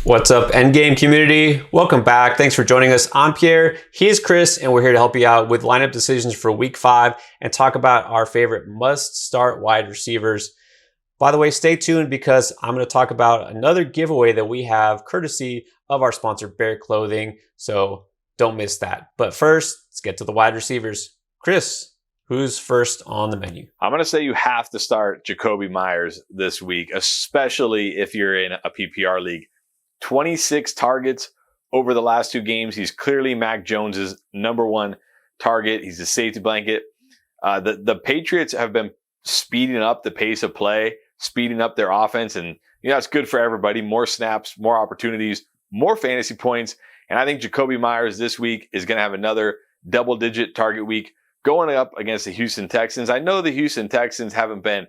What's up, Endgame community? Welcome back. Thanks for joining us. I'm Pierre, he's Chris, and we're here to help you out with lineup decisions for week 5 and talk about our favorite must-start wide receivers. By the way, stay tuned because I'm going to talk about another giveaway that we have courtesy of our sponsor, Bear Clothing, so don't miss that. But first, let's get to the wide receivers. Chris, who's first on the menu? I'm going to say you have to start Jakobi Meyers this week, especially if you're in a PPR league. 26 targets over the last 2 games. He's clearly Mac Jones's #1 target. He's a safety blanket. The Patriots have been speeding up the pace of play, speeding up their offense, and it's good for everybody. More snaps, more opportunities, more fantasy points. And I think Jakobi Meyers this week is going to have another double-digit target week going up against the Houston Texans. I know the Houston Texans haven't been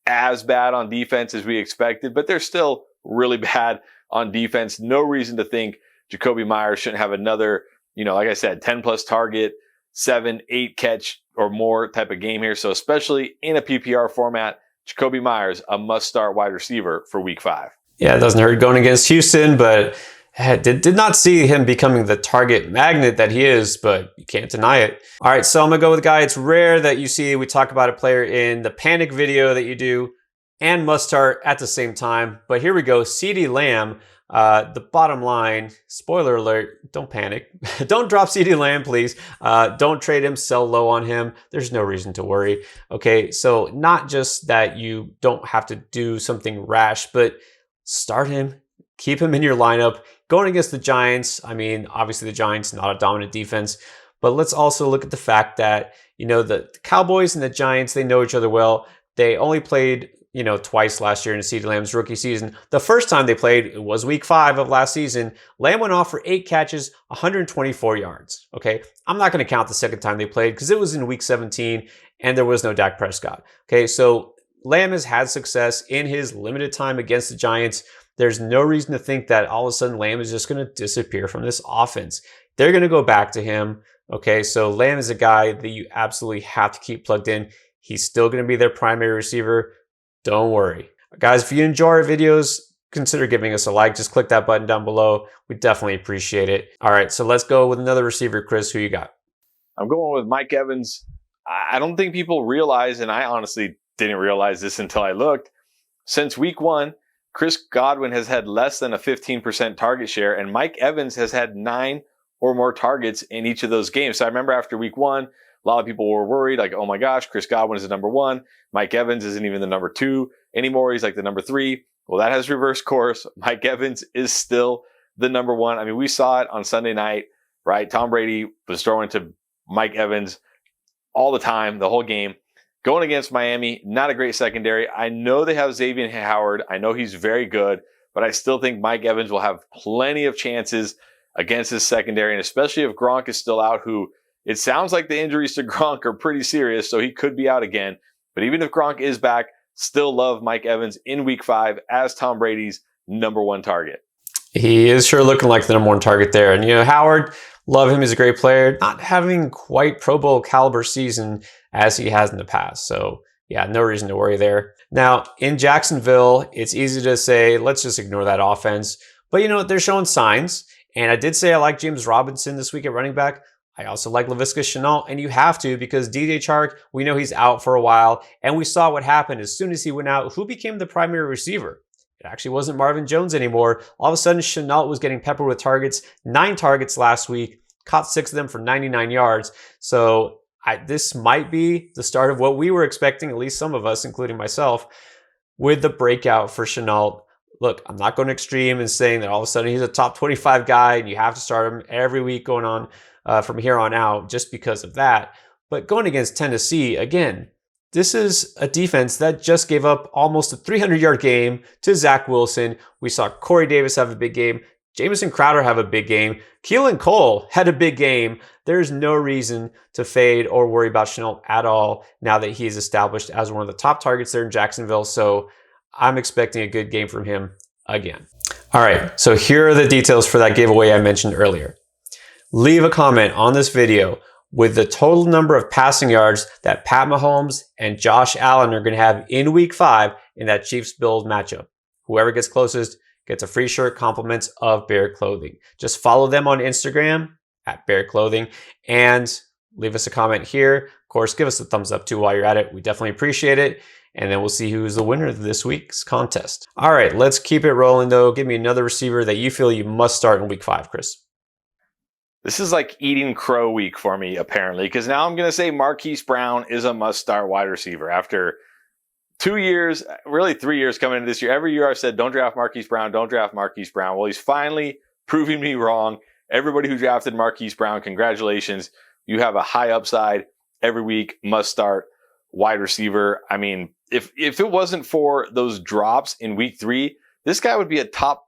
as bad on defense as we expected, but they're still really bad on defense. No reason to think Jakobi Meyers shouldn't have another, like I said, 10-plus target, 7, 8 catch or more type of game here. So especially in a PPR format, Jakobi Meyers, a must-start wide receiver for week 5. Yeah, it doesn't hurt going against Houston, but did not see him becoming the target magnet that he is, but you can't deny it. All right, so I'm going to go with a guy. It's rare that you see we talk about a player in the panic video that you do and must start at the same time. But here we go, CeeDee Lamb. The bottom line, spoiler alert, don't panic. Don't drop CeeDee Lamb, please. Don't trade him, sell low on him. There's no reason to worry. Okay, so not just that you don't have to do something rash, but start him, keep him in your lineup. Going against the Giants, I mean, obviously the Giants, not a dominant defense, but let's also look at the fact that, the Cowboys and the Giants, they know each other well. They only played twice last year in CeeDee Lamb's rookie season. The first time they played, it was week 5 of last season. Lamb went off for 8 catches, 124 yards. Okay, I'm not going to count the second time they played because it was in week 17 and there was no Dak Prescott. Okay, so Lamb has had success in his limited time against the Giants. There's no reason to think that all of a sudden Lamb is just going to disappear from this offense. They're going to go back to him. Okay, so Lamb is a guy that you absolutely have to keep plugged in. He's still going to be their primary receiver. Don't worry. Guys, if you enjoy our videos, consider giving us a like. Just click that button down below. We definitely appreciate it. All right, so let's go with another receiver. Chris, who you got? I'm going with Mike Evans. I don't think people realize, and I honestly didn't realize this until I looked. Since week 1, Chris Godwin has had less than a 15% target share, and Mike Evans has had 9 or more targets in each of those games. So I remember after week 1, a lot of people were worried, like, oh my gosh, Chris Godwin is the #1. Mike Evans isn't even the #2 anymore. He's like the #3. Well, that has reversed course. Mike Evans is still the #1. I mean, we saw it on Sunday night, right? Tom Brady was throwing to Mike Evans all the time, the whole game. Going against Miami, not a great secondary. I know they have Xavier Howard. I know he's very good, but I still think Mike Evans will have plenty of chances against his secondary, and especially if Gronk is still out, who it sounds like the injuries to Gronk are pretty serious, so he could be out again. But even if Gronk is back, still love Mike Evans in week 5 as Tom Brady's #1 target. He is sure looking like the #1 target there. And, Howard, love him. He's a great player. Not having quite Pro Bowl caliber season as he has in the past. So, yeah, no reason to worry there. Now, in Jacksonville, it's easy to say, let's just ignore that offense. But, they're showing signs. And I did say I like James Robinson this week at running back. I also like Laviska Shenault, and you have to because DJ Chark, we know he's out for a while, and we saw what happened as soon as he went out. Who became the primary receiver? It actually wasn't Marvin Jones anymore. All of a sudden, Shenault was getting peppered with targets, 9 targets last week, caught 6 of them for 99 yards. So this might be the start of what we were expecting, at least some of us, including myself, with the breakout for Shenault. Look, I'm not going extreme and saying that all of a sudden he's a top 25 guy and you have to start him every week going on from here on out just because of that. But going against Tennessee, again, this is a defense that just gave up almost a 300-yard game to Zach Wilson. We saw Corey Davis have a big game. Jamison Crowder have a big game. Keelan Cole had a big game. There's no reason to fade or worry about Shenault at all now that he's established as one of the top targets there in Jacksonville. So I'm expecting a good game from him again. All right, so here are the details for that giveaway I mentioned earlier. Leave a comment on this video with the total number of passing yards that Pat Mahomes and Josh Allen are going to have in week 5 in that Chiefs-Bills matchup. Whoever gets closest gets a free shirt compliments of Bear Clothing. Just follow them on Instagram at Bear Clothing and leave us a comment here. Of course, give us a thumbs up too while you're at it. We definitely appreciate it. And then we'll see who's the winner of this week's contest. All right, let's keep it rolling though. Give me another receiver that you feel you must start in week 5, Chris. This is like eating crow week for me, apparently, because now I'm going to say Marquise Brown is a must-start wide receiver. After 2 years, really 3 years coming into this year, every year I've said, don't draft Marquise Brown, don't draft Marquise Brown. Well, he's finally proving me wrong. Everybody who drafted Marquise Brown, congratulations. You have a high upside every week, must-start wide receiver. I mean, if it wasn't for those drops in week 3, this guy would be a top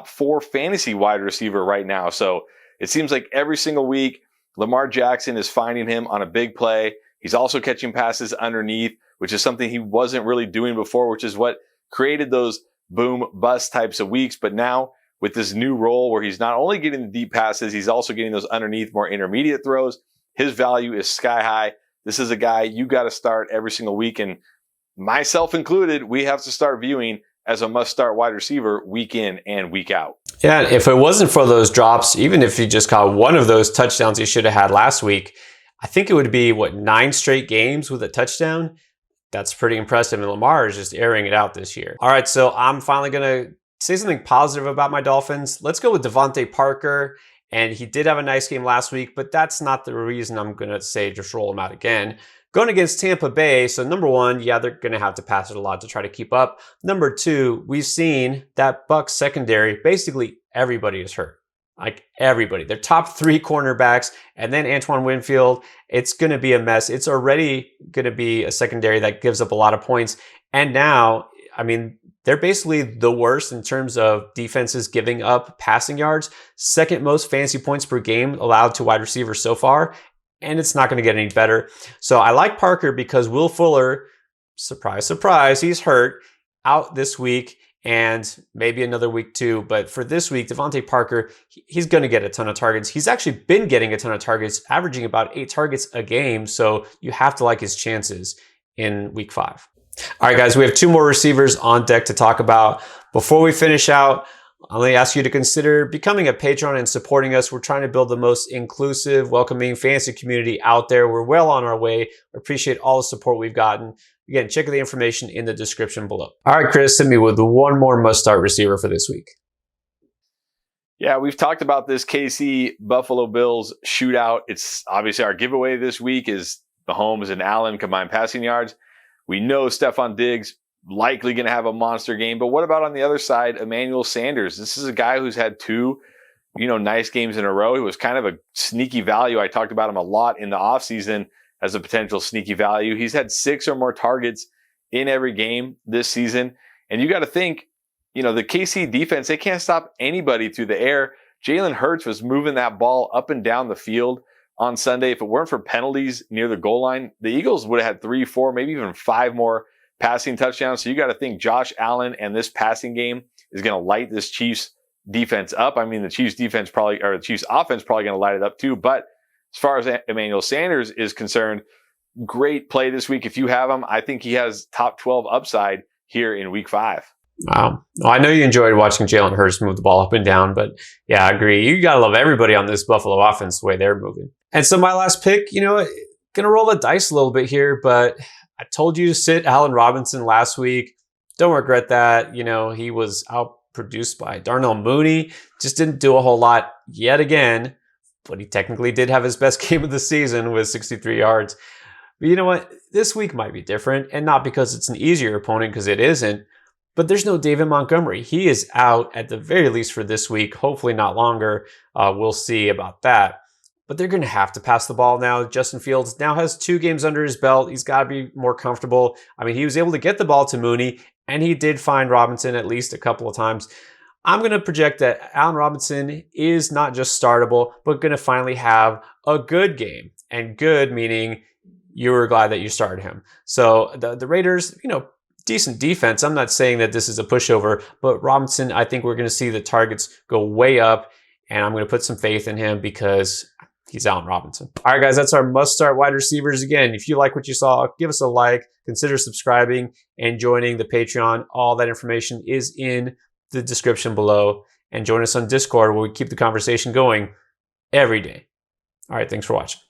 4 fantasy wide receiver right now. So it seems like every single week, Lamar Jackson is finding him on a big play. He's also catching passes underneath, which is something he wasn't really doing before, which is what created those boom bust types of weeks. But now with this new role where he's not only getting the deep passes, he's also getting those underneath more intermediate throws. His value is sky high. This is a guy you got to start every single week. And myself included, we have to start viewing as a must-start wide receiver week in and week out. Yeah, if it wasn't for those drops, even if he just caught one of those touchdowns he should have had last week, I think it would be, 9 straight games with a touchdown? That's pretty impressive, and Lamar is just airing it out this year. All right, so I'm finally going to say something positive about my Dolphins. Let's go with DeVante Parker, and he did have a nice game last week, but that's not the reason I'm going to say just roll him out again. Going against Tampa Bay, so number 1, yeah, they're going to have to pass it a lot to try to keep up. Number 2, we've seen that Bucs secondary, basically everybody is hurt. Like everybody. Their top 3 cornerbacks, and then Antoine Winfield. It's going to be a mess. It's already going to be a secondary that gives up a lot of points. And now, I mean, they're basically the worst in terms of defenses giving up passing yards. Second most fantasy points per game allowed to wide receivers so far. And it's not going to get any better. So I like Parker because Will Fuller, surprise, surprise, he's hurt, out this week and maybe another week too. But for this week, DeVante Parker, he's going to get a ton of targets. He's actually been getting a ton of targets, averaging about 8 targets a game. So you have to like his chances in week 5. All right, guys, we have 2 more receivers on deck to talk about. Before we finish out, I'm going to ask you to consider becoming a patron and supporting us. We're trying to build the most inclusive, welcoming fantasy community out there. We're well on our way. I appreciate all the support we've gotten. Again, check the information in the description below. All right, Chris, hit me with one more must-start receiver for this week. Yeah, we've talked about this KC Buffalo Bills shootout. It's obviously our giveaway this week is Mahomes and Allen combined passing yards. We know Stephon Diggs likely going to have a monster game. But what about on the other side, Emmanuel Sanders? This is a guy who's had 2, nice games in a row. He was kind of a sneaky value. I talked about him a lot in the offseason as a potential sneaky value. He's had 6 or more targets in every game this season. And you got to think, the KC defense, they can't stop anybody through the air. Jalen Hurts was moving that ball up and down the field on Sunday. If it weren't for penalties near the goal line, the Eagles would have had 3, 4, maybe even 5 more passing touchdowns. So you got to think Josh Allen and this passing game is going to light this Chiefs defense up. I mean, the Chiefs defense the Chiefs offense probably going to light it up too. But as far as Emmanuel Sanders is concerned, great play this week. If you have him, I think he has top 12 upside here in week 5. Wow. Well, I know you enjoyed watching Jalen Hurts move the ball up and down, but yeah, I agree. You got to love everybody on this Buffalo offense, the way they're moving. And so my last pick, going to roll the dice a little bit here, but I told you to sit Allen Robinson last week. Don't regret that. He was outproduced by Darnell Mooney. Just didn't do a whole lot yet again, but he technically did have his best game of the season with 63 yards. But you know what? This week might be different, and not because it's an easier opponent, because it isn't, but there's no David Montgomery. He is out at the very least for this week, hopefully not longer. We'll see about that. But they're going to have to pass the ball now. Justin Fields now has 2 games under his belt. He's got to be more comfortable. I mean, he was able to get the ball to Mooney, and he did find Robinson at least a couple of times. I'm going to project that Allen Robinson is not just startable, but going to finally have a good game. And good meaning you were glad that you started him. So the Raiders, decent defense. I'm not saying that this is a pushover, but Robinson, I think we're going to see the targets go way up, and I'm going to put some faith in him because he's Allen Robinson. All right, guys, that's our must-start wide receivers. Again, if you like what you saw, give us a like, consider subscribing and joining the Patreon. All that information is in the description below. And join us on Discord where we keep the conversation going every day. All right, thanks for watching.